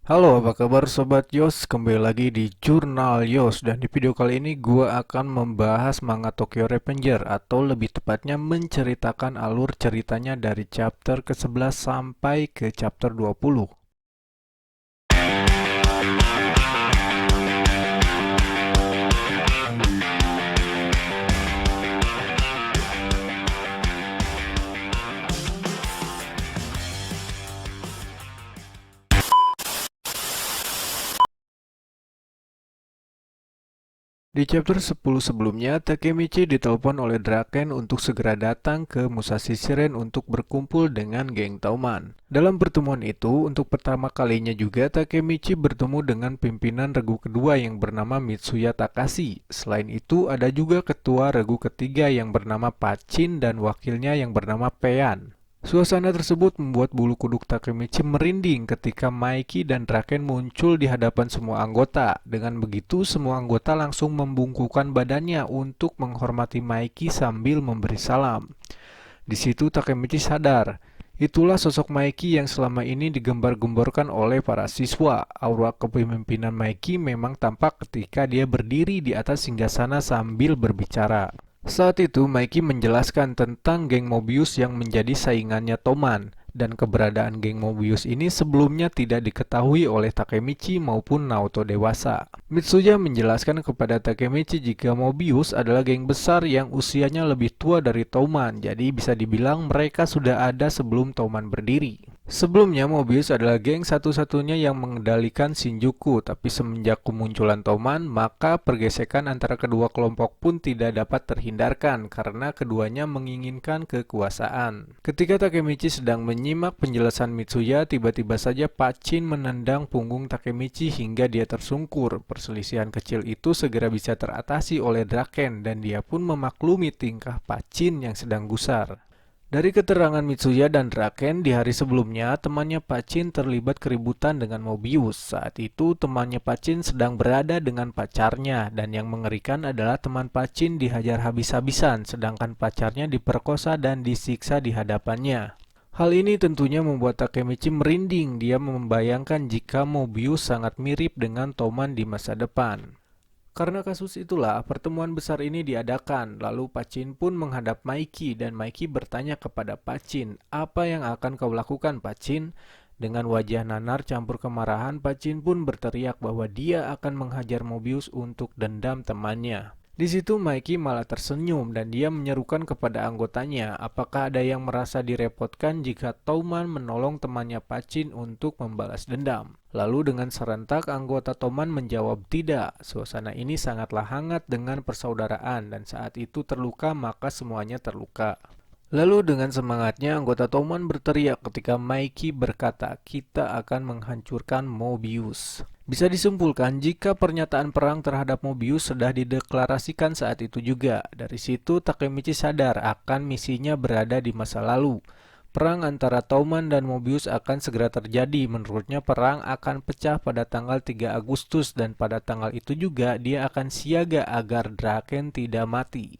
Halo, apa kabar Sobat Yos? Kembali lagi di Jurnal Yos. Dan di video kali ini gue akan membahas manga Tokyo Revenger, atau lebih tepatnya menceritakan alur ceritanya dari chapter ke-11 sampai ke chapter 20. Di chapter 10 sebelumnya, Takemichi ditelepon oleh Draken untuk segera datang ke Musashi Shiren untuk berkumpul dengan geng Tauman. Dalam pertemuan itu, untuk pertama kalinya juga Takemichi bertemu dengan pimpinan regu kedua yang bernama Mitsuya Takashi. Selain itu, ada juga ketua regu ketiga yang bernama Pachin dan wakilnya yang bernama Pean. Suasana tersebut membuat bulu kuduk Takemichi merinding ketika Maiki dan Draken muncul di hadapan semua anggota. Dengan begitu, semua anggota langsung membungkukkan badannya untuk menghormati Maiki sambil memberi salam. Di situ Takemichi sadar, itulah sosok Maiki yang selama ini digembar-gemborkan oleh para siswa. Aura kepemimpinan Maiki memang tampak ketika dia berdiri di atas singgasana sambil berbicara. Saat itu, Mikey menjelaskan tentang geng Mobius yang menjadi saingannya Toman, dan keberadaan geng Mobius ini sebelumnya tidak diketahui oleh Takemichi maupun Naoto dewasa. Mitsuya menjelaskan kepada Takemichi jika Mobius adalah geng besar yang usianya lebih tua dari Toman, jadi bisa dibilang mereka sudah ada sebelum Toman berdiri. Sebelumnya, Mobius adalah geng satu-satunya yang mengendalikan Shinjuku, tapi semenjak kemunculan Toman, maka pergesekan antara kedua kelompok pun tidak dapat terhindarkan karena keduanya menginginkan kekuasaan. Ketika Takemichi sedang menyimak penjelasan Mitsuya, tiba-tiba saja Pachin menendang punggung Takemichi hingga dia tersungkur. Perselisihan kecil itu segera bisa teratasi oleh Draken dan dia pun memaklumi tingkah Pachin yang sedang gusar. Dari keterangan Mitsuya dan Draken, di hari sebelumnya, temannya Pachin terlibat keributan dengan Mobius. Saat itu, temannya Pachin sedang berada dengan pacarnya, dan yang mengerikan adalah teman Pachin dihajar habis-habisan, sedangkan pacarnya diperkosa dan disiksa di hadapannya. Hal ini tentunya membuat Takemichi merinding. Dia membayangkan jika Mobius sangat mirip dengan Toman di masa depan. Karena kasus itulah, pertemuan besar ini diadakan. Lalu Pachin pun menghadap Maiki dan Maiki bertanya kepada Pachin, "Apa yang akan kau lakukan, Pachin?" Dengan wajah nanar campur kemarahan, Pachin pun berteriak bahwa dia akan menghajar Mobius untuk dendam temannya. Di situ Mikey malah tersenyum dan dia menyerukan kepada anggotanya, apakah ada yang merasa direpotkan jika Toman menolong temannya Pachin untuk membalas dendam. Lalu dengan serentak anggota Toman menjawab tidak. Suasana ini sangatlah hangat dengan persaudaraan dan saat itu terluka maka semuanya terluka. Lalu dengan semangatnya anggota Toman berteriak ketika Mikey berkata, "Kita akan menghancurkan Mobius." Bisa disimpulkan jika pernyataan perang terhadap Mobius sudah dideklarasikan saat itu juga. Dari situ Takemichi sadar akan misinya berada di masa lalu. Perang antara Toman dan Mobius akan segera terjadi. Menurutnya perang akan pecah pada tanggal 3 Agustus dan pada tanggal itu juga dia akan siaga agar Draken tidak mati.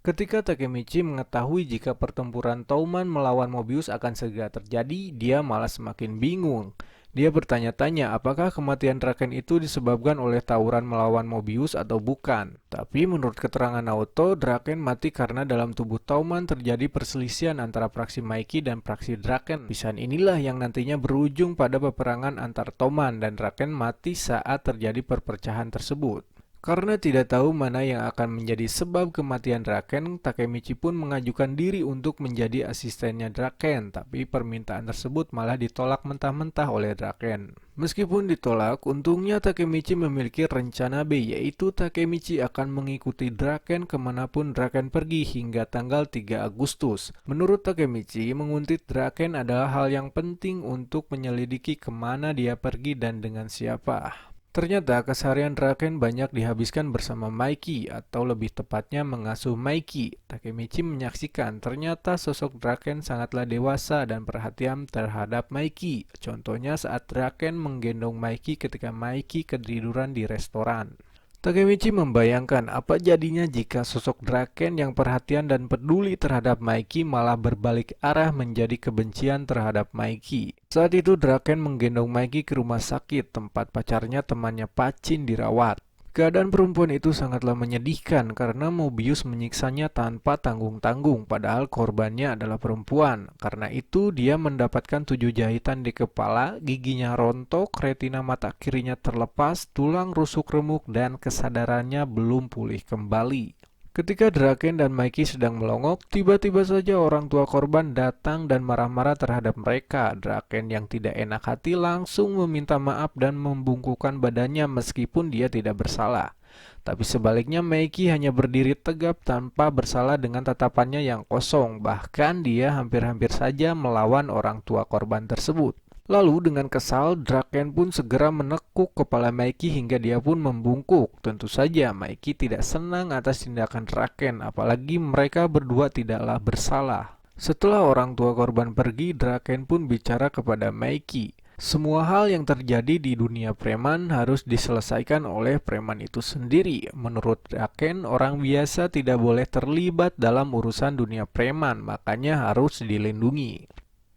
Ketika Takemichi mengetahui jika pertempuran Toman melawan Mobius akan segera terjadi, dia malah semakin bingung. Dia bertanya-tanya apakah kematian Draken itu disebabkan oleh tawuran melawan Mobius atau bukan. Tapi menurut keterangan Naoto, Draken mati karena dalam tubuh Toman terjadi perselisihan antara praksi Maiki dan praksi Draken. Perselisihan inilah yang nantinya berujung pada peperangan antar Toman dan Draken mati saat terjadi perpecahan tersebut. Karena tidak tahu mana yang akan menjadi sebab kematian Draken, Takemichi pun mengajukan diri untuk menjadi asistennya Draken, tapi permintaan tersebut malah ditolak mentah-mentah oleh Draken. Meskipun ditolak, untungnya Takemichi memiliki rencana B, yaitu Takemichi akan mengikuti Draken kemanapun Draken pergi hingga tanggal 3 Agustus. Menurut Takemichi, menguntit Draken adalah hal yang penting untuk menyelidiki kemana dia pergi dan dengan siapa. Ternyata keseharian Draken banyak dihabiskan bersama Mikey, atau lebih tepatnya mengasuh Mikey. Takemichi menyaksikan ternyata sosok Draken sangatlah dewasa dan perhatian terhadap Mikey. Contohnya saat Draken menggendong Mikey ketika Mikey ketiduran di restoran. Takemichi membayangkan apa jadinya jika sosok Draken yang perhatian dan peduli terhadap Maiki malah berbalik arah menjadi kebencian terhadap Maiki. Saat itu Draken menggendong Maiki ke rumah sakit tempat pacarnya temannya Pachin dirawat. Keadaan perempuan itu sangatlah menyedihkan karena Mobius menyiksanya tanpa tanggung-tanggung padahal korbannya adalah perempuan. Karena itu dia mendapatkan 7 jahitan di kepala, giginya rontok, retina mata kirinya terlepas, tulang rusuk remuk dan kesadarannya belum pulih kembali. Ketika Draken dan Maiki sedang melongok, tiba-tiba saja orang tua korban datang dan marah-marah terhadap mereka. Draken yang tidak enak hati langsung meminta maaf dan membungkukkan badannya meskipun dia tidak bersalah. Tapi sebaliknya Maiki hanya berdiri tegap tanpa bersalah dengan tatapannya yang kosong. Bahkan dia hampir-hampir saja melawan orang tua korban tersebut. Lalu dengan kesal, Draken pun segera menekuk kepala Maiki hingga dia pun membungkuk. Tentu saja Maiki tidak senang atas tindakan Draken, apalagi mereka berdua tidaklah bersalah. Setelah orang tua korban pergi, Draken pun bicara kepada Maiki. Semua hal yang terjadi di dunia preman harus diselesaikan oleh preman itu sendiri. Menurut Draken, orang biasa tidak boleh terlibat dalam urusan dunia preman, makanya harus dilindungi.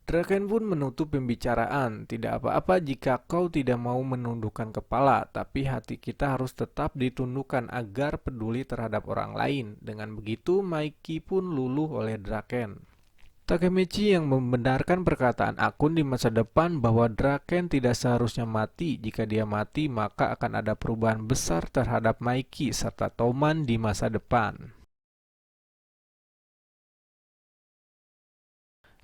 Draken pun menutup pembicaraan, tidak apa-apa jika kau tidak mau menundukkan kepala, tapi hati kita harus tetap ditundukkan agar peduli terhadap orang lain. Dengan begitu, Maiki pun luluh oleh Draken. Takemichi yang membenarkan perkataan Akun di masa depan bahwa Draken tidak seharusnya mati. Jika dia mati, maka akan ada perubahan besar terhadap Maiki serta Toman di masa depan.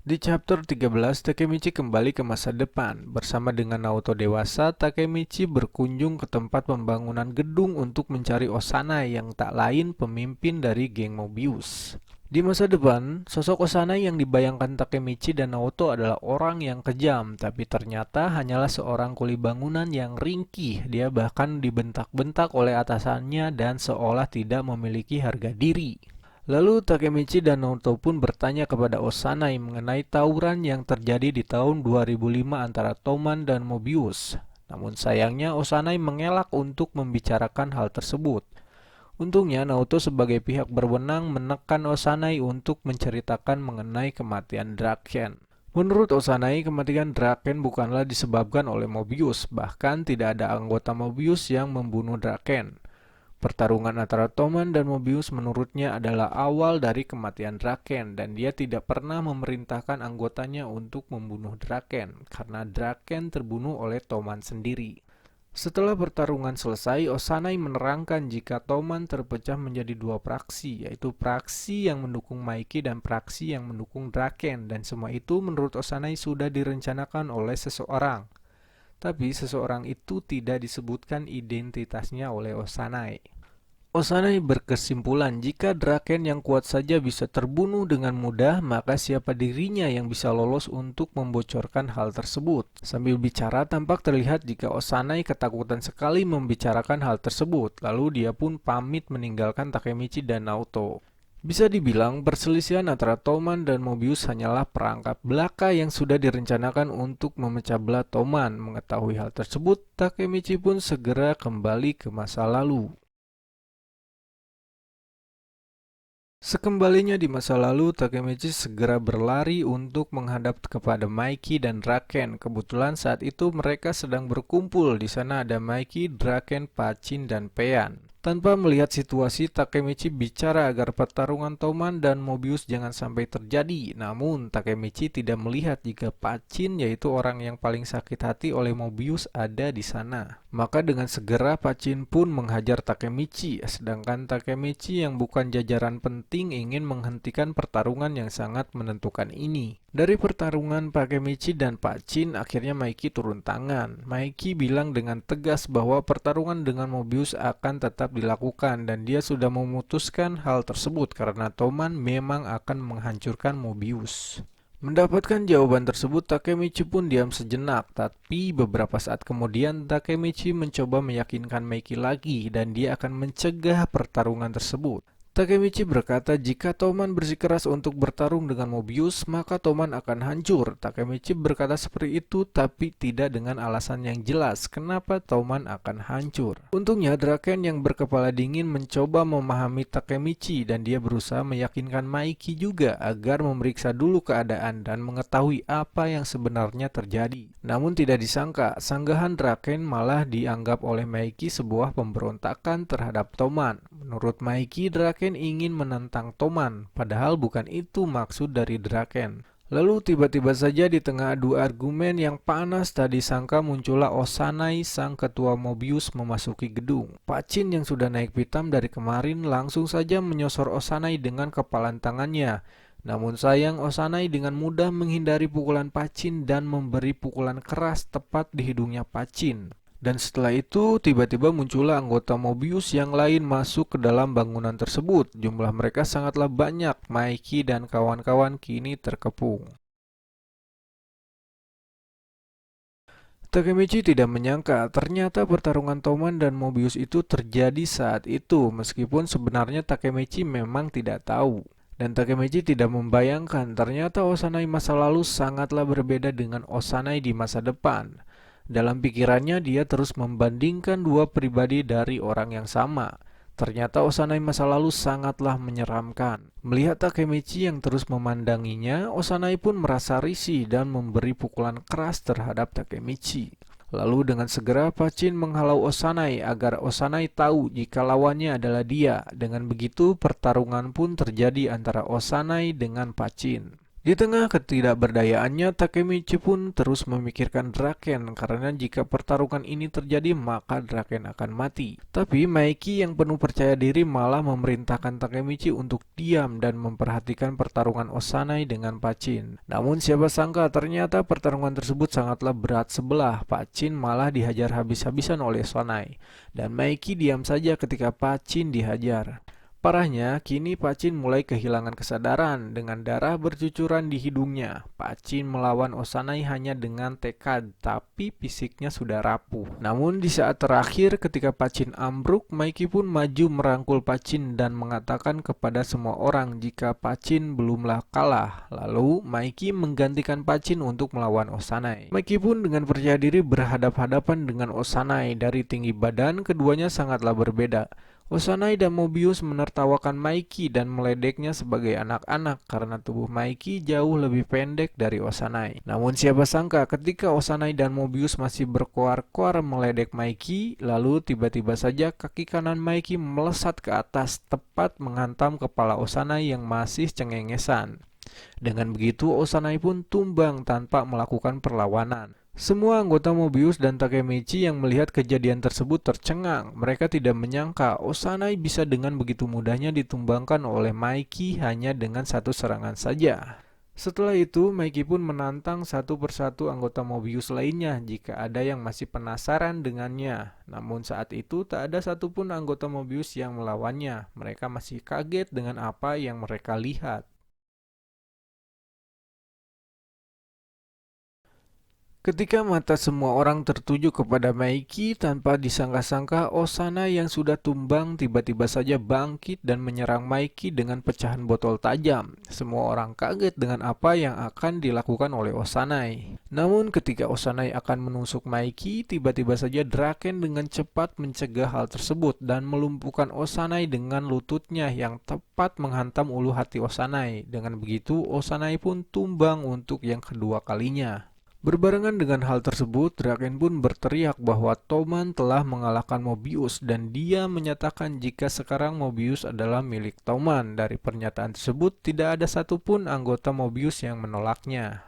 Di chapter 13, Takemichi kembali ke masa depan. Bersama dengan Naoto dewasa, Takemichi berkunjung ke tempat pembangunan gedung untuk mencari Osanai yang tak lain pemimpin dari geng Mobius. Di masa depan, sosok Osanai yang dibayangkan Takemichi dan Naoto adalah orang yang kejam, tapi ternyata hanyalah seorang kuli bangunan yang ringkih. Dia bahkan dibentak-bentak oleh atasannya dan seolah tidak memiliki harga diri. Lalu Takemichi dan Naoto pun bertanya kepada Osanai mengenai tawuran yang terjadi di tahun 2005 antara Toman dan Mobius. Namun sayangnya Osanai mengelak untuk membicarakan hal tersebut. Untungnya Naoto sebagai pihak berwenang menekan Osanai untuk menceritakan mengenai kematian Draken. Menurut Osanai, kematian Draken bukanlah disebabkan oleh Mobius, bahkan tidak ada anggota Mobius yang membunuh Draken. Pertarungan antara Toman dan Mobius menurutnya adalah awal dari kematian Draken dan dia tidak pernah memerintahkan anggotanya untuk membunuh Draken karena Draken terbunuh oleh Toman sendiri. Setelah pertarungan selesai, Osanai menerangkan jika Toman terpecah menjadi 2 praksi, yaitu praksi yang mendukung Maiki dan praksi yang mendukung Draken, dan semua itu menurut Osanai sudah direncanakan oleh seseorang. Tapi seseorang itu tidak disebutkan identitasnya oleh Osanai. Osanai berkesimpulan jika Draken yang kuat saja bisa terbunuh dengan mudah, maka siapa dirinya yang bisa lolos untuk membocorkan hal tersebut. Sambil bicara, tampak terlihat jika Osanai ketakutan sekali membicarakan hal tersebut, lalu dia pun pamit meninggalkan Takemichi dan Naoto. Bisa dibilang, perselisihan antara Toman dan Mobius hanyalah perangkap belaka yang sudah direncanakan untuk memecah belah Toman. Mengetahui hal tersebut, Takemichi pun segera kembali ke masa lalu. Sekembalinya di masa lalu, Takemichi segera berlari untuk menghadap kepada Maiki dan Draken. Kebetulan saat itu mereka sedang berkumpul. Di sana ada Maiki, Draken, Pachin, dan Payan. Tanpa melihat situasi, Takemichi bicara agar pertarungan Toman dan Mobius jangan sampai terjadi. Namun, Takemichi tidak melihat jika Pachin, yaitu orang yang paling sakit hati oleh Mobius, ada di sana. Maka dengan segera Pachin pun menghajar Takemichi, sedangkan Takemichi yang bukan jajaran penting ingin menghentikan pertarungan yang sangat menentukan ini. Dari pertarungan Takemichi dan Pachin, akhirnya Maiki turun tangan. Maiki bilang dengan tegas bahwa pertarungan dengan Mobius akan tetap dilakukan dan dia sudah memutuskan hal tersebut karena Toman memang akan menghancurkan Mobius. Mendapatkan jawaban tersebut, Takemichi pun diam sejenak, tapi beberapa saat kemudian Takemichi mencoba meyakinkan Maiki lagi dan dia akan mencegah pertarungan tersebut. Takemichi berkata jika Toman bersikeras untuk bertarung dengan Mobius, maka Toman akan hancur. Takemichi berkata seperti itu, tapi tidak dengan alasan yang jelas kenapa Toman akan hancur. Untungnya, Draken yang berkepala dingin mencoba memahami Takemichi dan dia berusaha meyakinkan Maiki juga agar memeriksa dulu keadaan dan mengetahui apa yang sebenarnya terjadi. Namun tidak disangka, sanggahan Draken malah dianggap oleh Maiki sebuah pemberontakan terhadap Toman. Menurut Maiki, Draken ingin menentang Toman, padahal bukan itu maksud dari Draken. Lalu tiba-tiba saja di tengah adu argumen yang panas tadi sangka muncullah Osanai, sang ketua Mobius, memasuki gedung. Pacin yang sudah naik pitam dari kemarin langsung saja menyosor Osanai dengan kepalan tangannya. Namun sayang, Osanai dengan mudah menghindari pukulan Pacin dan memberi pukulan keras tepat di hidungnya Pacin. Dan setelah itu, tiba-tiba muncullah anggota Mobius yang lain masuk ke dalam bangunan tersebut. Jumlah mereka sangatlah banyak, Maiki dan kawan-kawan kini terkepung. Takemichi tidak menyangka ternyata pertarungan Toman dan Mobius itu terjadi saat itu, meskipun sebenarnya Takemichi memang tidak tahu. Dan Takemichi tidak membayangkan ternyata Osanai masa lalu sangatlah berbeda dengan Osanai di masa depan. Dalam pikirannya dia terus membandingkan dua pribadi dari orang yang sama. Ternyata Osanai masa lalu sangatlah menyeramkan. Melihat Takemichi yang terus memandanginya, Osanai pun merasa risih dan memberi pukulan keras terhadap Takemichi. Lalu dengan segera Pacin menghalau Osanai agar Osanai tahu jika lawannya adalah dia. Dengan begitu pertarungan pun terjadi antara Osanai dengan Pacin. Di tengah ketidakberdayaannya, Takemichi pun terus memikirkan Draken karena jika pertarungan ini terjadi maka Draken akan mati. Tapi Maiki yang penuh percaya diri malah memerintahkan Takemichi untuk diam dan memperhatikan pertarungan Osanai dengan Pacin. Namun siapa sangka ternyata pertarungan tersebut sangatlah berat sebelah. Pacin malah dihajar habis-habisan oleh Osanai dan Maiki diam saja ketika Pacin dihajar. Parahnya, kini Pacin mulai kehilangan kesadaran dengan darah bercucuran di hidungnya. Pacin melawan Osanai hanya dengan tekad, tapi fisiknya sudah rapuh. Namun di saat terakhir ketika Pacin ambruk, Maiki pun maju merangkul Pacin dan mengatakan kepada semua orang jika Pacin belumlah kalah. Lalu Maiki menggantikan Pacin untuk melawan Osanai. Maiki pun dengan percaya diri berhadap-hadapan dengan Osanai. Dari tinggi badan, keduanya sangatlah berbeda. Osanai dan Mobius menertawakan Maiki dan meledeknya sebagai anak-anak karena tubuh Maiki jauh lebih pendek dari Osanai. Namun siapa sangka ketika Osanai dan Mobius masih berkoar-koar meledek Maiki, lalu tiba-tiba saja kaki kanan Maiki melesat ke atas tepat menghantam kepala Osanai yang masih cengengesan. Dengan begitu Osanai pun tumbang tanpa melakukan perlawanan. Semua anggota Mobius dan Takemichi yang melihat kejadian tersebut tercengang. Mereka tidak menyangka Osanai bisa dengan begitu mudahnya ditumbangkan oleh Maiki hanya dengan satu serangan saja. Setelah itu, Maiki pun menantang satu persatu anggota Mobius lainnya jika ada yang masih penasaran dengannya. Namun saat itu tak ada satupun anggota Mobius yang melawannya. Mereka masih kaget dengan apa yang mereka lihat. Ketika mata semua orang tertuju kepada Maiki, tanpa disangka-sangka Osanai yang sudah tumbang tiba-tiba saja bangkit dan menyerang Maiki dengan pecahan botol tajam. Semua orang kaget dengan apa yang akan dilakukan oleh Osanai. Namun ketika Osanai akan menusuk Maiki, tiba-tiba saja Draken dengan cepat mencegah hal tersebut dan melumpuhkan Osanai dengan lututnya yang tepat menghantam ulu hati Osanai. Dengan begitu, Osanai pun tumbang untuk yang kedua kalinya. Berbarengan dengan hal tersebut, Draken pun berteriak bahwa Toman telah mengalahkan Mobius dan dia menyatakan jika sekarang Mobius adalah milik Toman. Dari pernyataan tersebut, tidak ada satupun anggota Mobius yang menolaknya.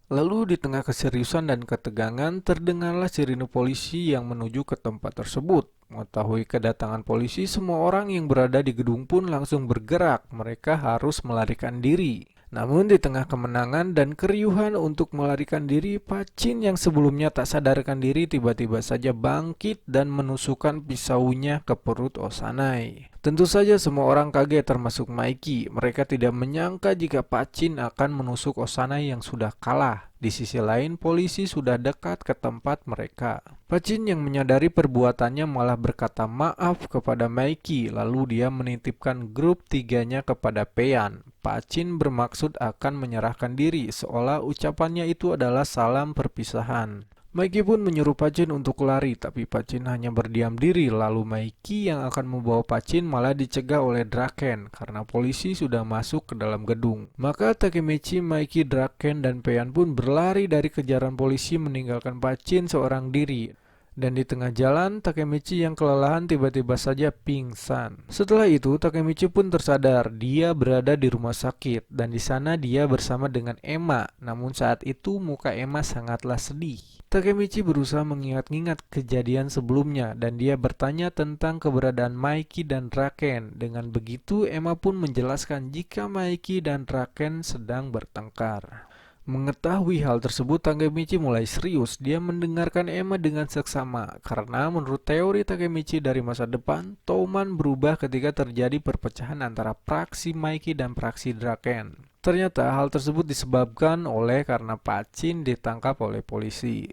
Lalu di tengah keseriusan dan ketegangan, terdengarlah sirine polisi yang menuju ke tempat tersebut. Mengetahui kedatangan polisi, semua orang yang berada di gedung pun langsung bergerak. Mereka harus melarikan diri. Namun di tengah kemenangan dan keriuhan untuk melarikan diri, Pacin yang sebelumnya tak sadarkan diri tiba-tiba saja bangkit dan menusukkan pisaunya ke perut Osanai. Tentu saja semua orang kaget termasuk Maiki. Mereka tidak menyangka jika Pacin akan menusuk Osanai yang sudah kalah. Di sisi lain, polisi sudah dekat ke tempat mereka. Pacin yang menyadari perbuatannya malah berkata maaf kepada Maiki, lalu dia menitipkan grup tiganya kepada Peian. Pacin bermaksud akan menyerahkan diri, seolah ucapannya itu adalah salam perpisahan. Maiki pun menyuruh Pacin untuk lari, tapi Pacin hanya berdiam diri. Lalu Maiki yang akan membawa Pacin malah dicegah oleh Draken karena polisi sudah masuk ke dalam gedung. Maka Takemichi, Maiki, Draken, dan Peian pun berlari dari kejaran polisi meninggalkan Pacin seorang diri. Dan di tengah jalan, Takemichi yang kelelahan tiba-tiba saja pingsan. Setelah itu, Takemichi pun tersadar dia berada di rumah sakit dan di sana dia bersama dengan Emma. Namun saat itu muka Emma sangatlah sedih. Takemichi berusaha mengingat-ingat kejadian sebelumnya dan dia bertanya tentang keberadaan Maiki dan Draken. Dengan begitu, Emma pun menjelaskan jika Maiki dan Draken sedang bertengkar. Mengetahui hal tersebut, Takemichi mulai serius. Dia mendengarkan Emma dengan seksama karena menurut teori Takemichi dari masa depan, Touman berubah ketika terjadi perpecahan antara praksi Maiki dan praksi Draken. Ternyata hal tersebut disebabkan oleh karena Pacin ditangkap oleh polisi.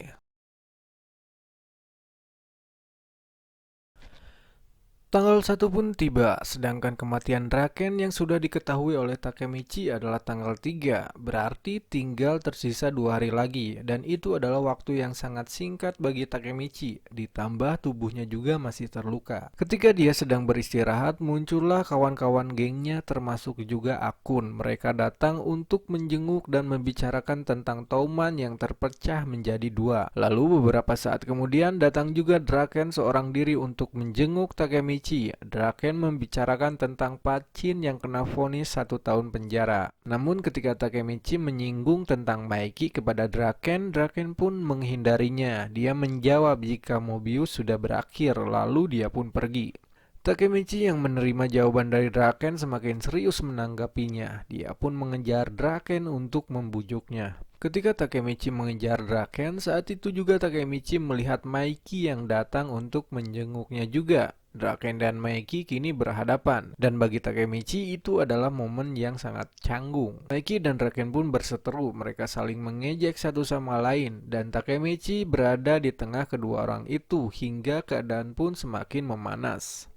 Tanggal 1 pun tiba, sedangkan kematian Draken yang sudah diketahui oleh Takemichi adalah tanggal 3, berarti tinggal tersisa 2 hari lagi, dan itu adalah waktu yang sangat singkat bagi Takemichi, ditambah tubuhnya juga masih terluka. Ketika dia sedang beristirahat, muncullah kawan-kawan gengnya termasuk juga Akun. Mereka datang untuk menjenguk dan membicarakan tentang Touman yang terpecah menjadi 2. Lalu beberapa saat kemudian datang juga Draken seorang diri untuk menjenguk Takemichi. Draken membicarakan tentang Pacin yang kena vonis 1 tahun penjara. Namun ketika Takemichi menyinggung tentang Maiki kepada Draken, Draken pun menghindarinya. Dia menjawab jika Mobius sudah berakhir, lalu dia pun pergi. Takemichi yang menerima jawaban dari Draken semakin serius menanggapinya. Dia pun mengejar Draken untuk membujuknya. Ketika Takemichi mengejar Draken, saat itu juga Takemichi melihat Maiki yang datang untuk menjenguknya juga. Draken dan Maiki kini berhadapan, dan bagi Takemichi itu adalah momen yang sangat canggung. Maiki dan Draken pun berseteru, mereka saling mengejek satu sama lain, dan Takemichi berada di tengah kedua orang itu hingga keadaan pun semakin memanas.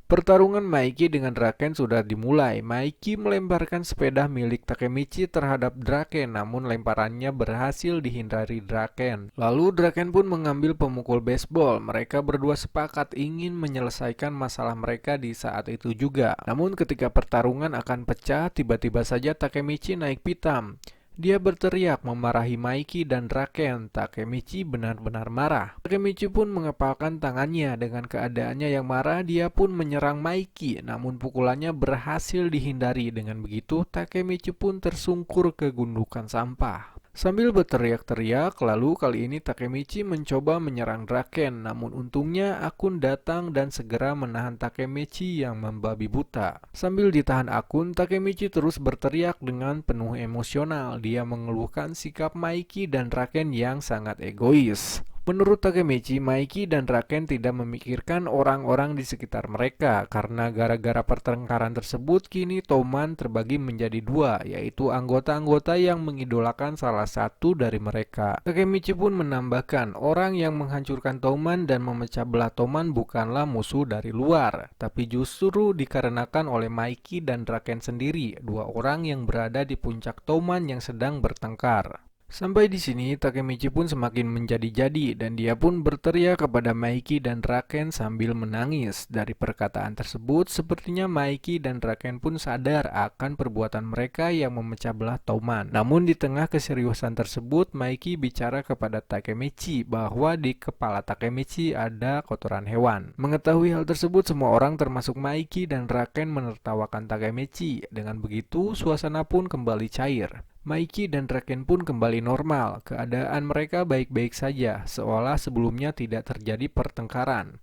Pertarungan Maiki dengan Draken sudah dimulai. Maiki melemparkan sepeda milik Takemichi terhadap Draken, namun lemparannya berhasil dihindari Draken. Lalu Draken pun mengambil pemukul baseball. Mereka berdua sepakat ingin menyelesaikan masalah mereka di saat itu juga. Namun ketika pertarungan akan pecah, tiba-tiba saja Takemichi naik pitam. Dia berteriak memarahi Maiki dan Draken. Takemichi benar-benar marah. Takemichi pun mengepalkan tangannya. Dengan keadaannya yang marah, dia pun menyerang Maiki. Namun pukulannya berhasil dihindari. Dengan begitu, Takemichi pun tersungkur ke gundukan sampah. Sambil berteriak-teriak, lalu kali ini Takemichi mencoba menyerang Draken. Namun untungnya Akun datang dan segera menahan Takemichi yang membabi buta. Sambil ditahan Akun, Takemichi terus berteriak dengan penuh emosional. Dia mengeluhkan sikap Maiki dan Draken yang sangat egois. Menurut Takemichi, Maiki dan Draken tidak memikirkan orang-orang di sekitar mereka karena gara-gara pertengkaran tersebut kini Touman terbagi menjadi 2, yaitu anggota-anggota yang mengidolakan salah satu dari mereka. Takemichi pun menambahkan, orang yang menghancurkan Touman dan memecah belah Touman bukanlah musuh dari luar, tapi justru dikarenakan oleh Maiki dan Draken sendiri, 2 orang yang berada di puncak Touman yang sedang bertengkar. Sampai di sini Takemichi pun semakin menjadi-jadi dan dia pun berteriak kepada Maiki dan Draken sambil menangis. Dari perkataan tersebut, sepertinya Maiki dan Draken pun sadar akan perbuatan mereka yang memecah belah Touman. Namun di tengah keseriusan tersebut, Maiki bicara kepada Takemichi bahwa di kepala Takemichi ada kotoran hewan. Mengetahui hal tersebut, semua orang termasuk Maiki dan Draken menertawakan Takemichi. Dengan begitu, suasana pun kembali cair. Maiki dan Draken pun kembali normal. Keadaan mereka baik-baik saja, seolah sebelumnya tidak terjadi pertengkaran.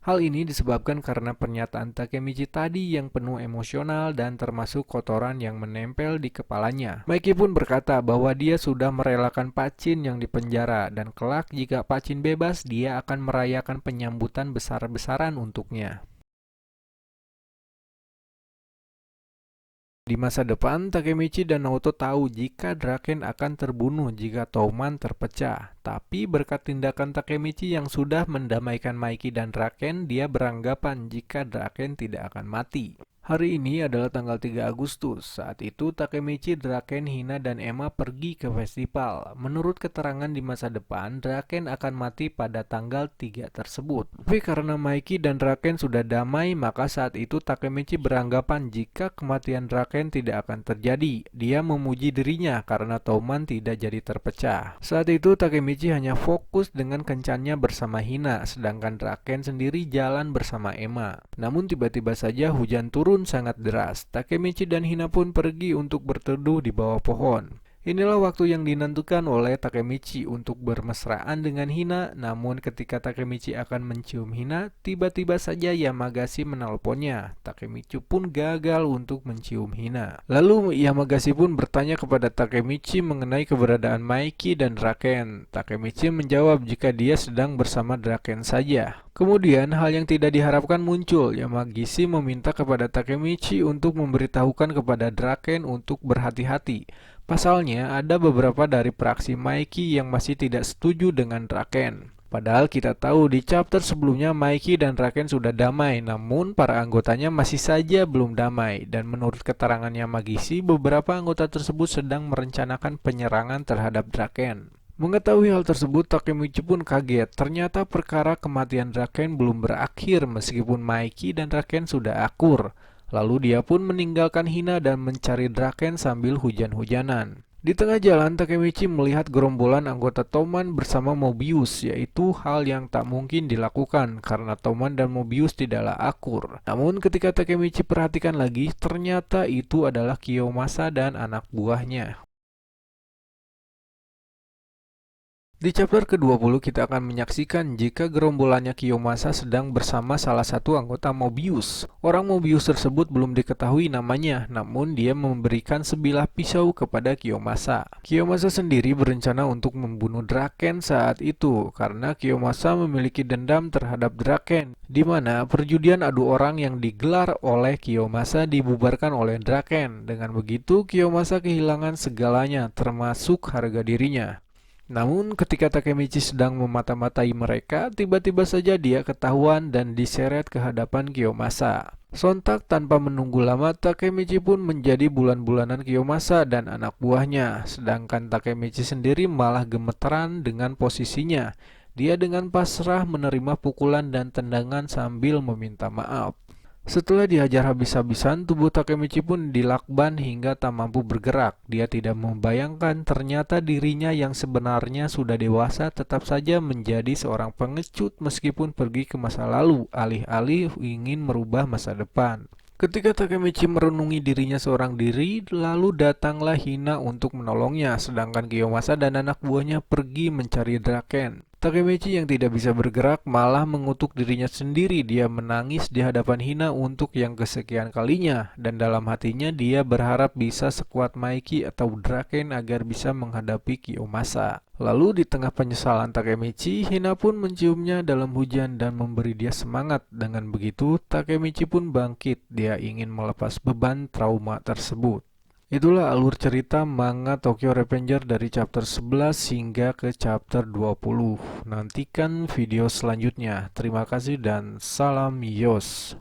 Hal ini disebabkan karena pernyataan Takemichi tadi yang penuh emosional dan termasuk kotoran yang menempel di kepalanya. Maiki pun berkata bahwa dia sudah merelakan Pachin yang dipenjara dan kelak jika Pachin bebas, dia akan merayakan penyambutan besar-besaran untuknya. Di masa depan, Takemichi dan Naoto tahu jika Draken akan terbunuh jika Toman terpecah. Tapi berkat tindakan Takemichi yang sudah mendamaikan Maiki dan Draken, dia beranggapan jika Draken tidak akan mati. Hari ini adalah tanggal 3 Agustus. Saat itu Takemichi, Draken, Hina, dan Emma pergi ke festival. Menurut keterangan di masa depan, Draken akan mati pada tanggal 3 tersebut. Tapi karena Maiki dan Draken sudah damai, maka saat itu Takemichi beranggapan jika kematian Draken tidak akan terjadi. Dia memuji dirinya karena Toman tidak jadi terpecah. Saat itu Takemichi hanya fokus dengan kencannya bersama Hina, sedangkan Draken sendiri jalan bersama Emma. Namun tiba-tiba saja hujan turun sangat deras. Takemichi dan Hina pun pergi untuk berteduh di bawah pohon. Inilah waktu yang dinentukan oleh Takemichi untuk bermesraan dengan Hina, namun ketika Takemichi akan mencium Hina, tiba-tiba saja Yamagasi menelponnya. Takemichi pun gagal untuk mencium Hina. Lalu Yamagasi pun bertanya kepada Takemichi mengenai keberadaan Maiki dan Draken. Takemichi menjawab jika dia sedang bersama Draken saja. Kemudian hal yang tidak diharapkan muncul. Yamagisi meminta kepada Takemichi untuk memberitahukan kepada Draken untuk berhati-hati. Pasalnya, ada beberapa dari praksi Maiki yang masih tidak setuju dengan Draken. Padahal kita tahu di chapter sebelumnya Maiki dan Draken sudah damai, namun para anggotanya masih saja belum damai. Dan menurut keterangan Yamagisi, beberapa anggota tersebut sedang merencanakan penyerangan terhadap Draken. Mengetahui hal tersebut, Takemichi pun kaget. Ternyata perkara kematian Draken belum berakhir meskipun Maiki dan Draken sudah akur. Lalu dia pun meninggalkan Hina dan mencari Draken sambil hujan-hujanan. Di tengah jalan, Takemichi melihat gerombolan anggota Toman bersama Mobius, yaitu hal yang tak mungkin dilakukan karena Toman dan Mobius tidaklah akur. Namun ketika Takemichi perhatikan lagi, ternyata itu adalah Kiyomasa dan anak buahnya. Di chapter ke-20 kita akan menyaksikan jika gerombolannya Kiyomasa sedang bersama salah satu anggota Mobius. Orang Mobius tersebut belum diketahui namanya, namun dia memberikan sebilah pisau kepada Kiyomasa. Kiyomasa sendiri berencana untuk membunuh Draken saat itu, karena Kiyomasa memiliki dendam terhadap Draken, di mana perjudian adu orang yang digelar oleh Kiyomasa dibubarkan oleh Draken. Dengan begitu, Kiyomasa kehilangan segalanya, termasuk harga dirinya. Namun ketika Takemichi sedang memata-matai mereka, tiba-tiba saja dia ketahuan dan diseret ke hadapan Kiyomasa. Sontak tanpa menunggu lama, Takemichi pun menjadi bulan-bulanan Kiyomasa dan anak buahnya. Sedangkan Takemichi sendiri malah gemeteran dengan posisinya. Dia dengan pasrah menerima pukulan dan tendangan sambil meminta maaf. Setelah dihajar habis-habisan, tubuh Takemichi pun dilakban hingga tak mampu bergerak. Dia tidak membayangkan ternyata dirinya yang sebenarnya sudah dewasa tetap saja menjadi seorang pengecut meskipun pergi ke masa lalu, alih-alih ingin merubah masa depan. Ketika Takemichi merenungi dirinya seorang diri, lalu datanglah Hina untuk menolongnya, sedangkan Kiyomasa dan anak buahnya pergi mencari Draken. Takemichi yang tidak bisa bergerak malah mengutuk dirinya sendiri. Dia menangis di hadapan Hina untuk yang kesekian kalinya, dan dalam hatinya dia berharap bisa sekuat Maiki atau Draken agar bisa menghadapi Kiyomasa. Lalu di tengah penyesalan Takemichi, Hina pun menciumnya dalam hujan dan memberi dia semangat. Dengan begitu, Takemichi pun bangkit. Dia ingin melepas beban trauma tersebut. Itulah alur cerita manga Tokyo Revenger dari chapter 11 hingga ke chapter 20. Nantikan video selanjutnya. Terima kasih dan salam Yos.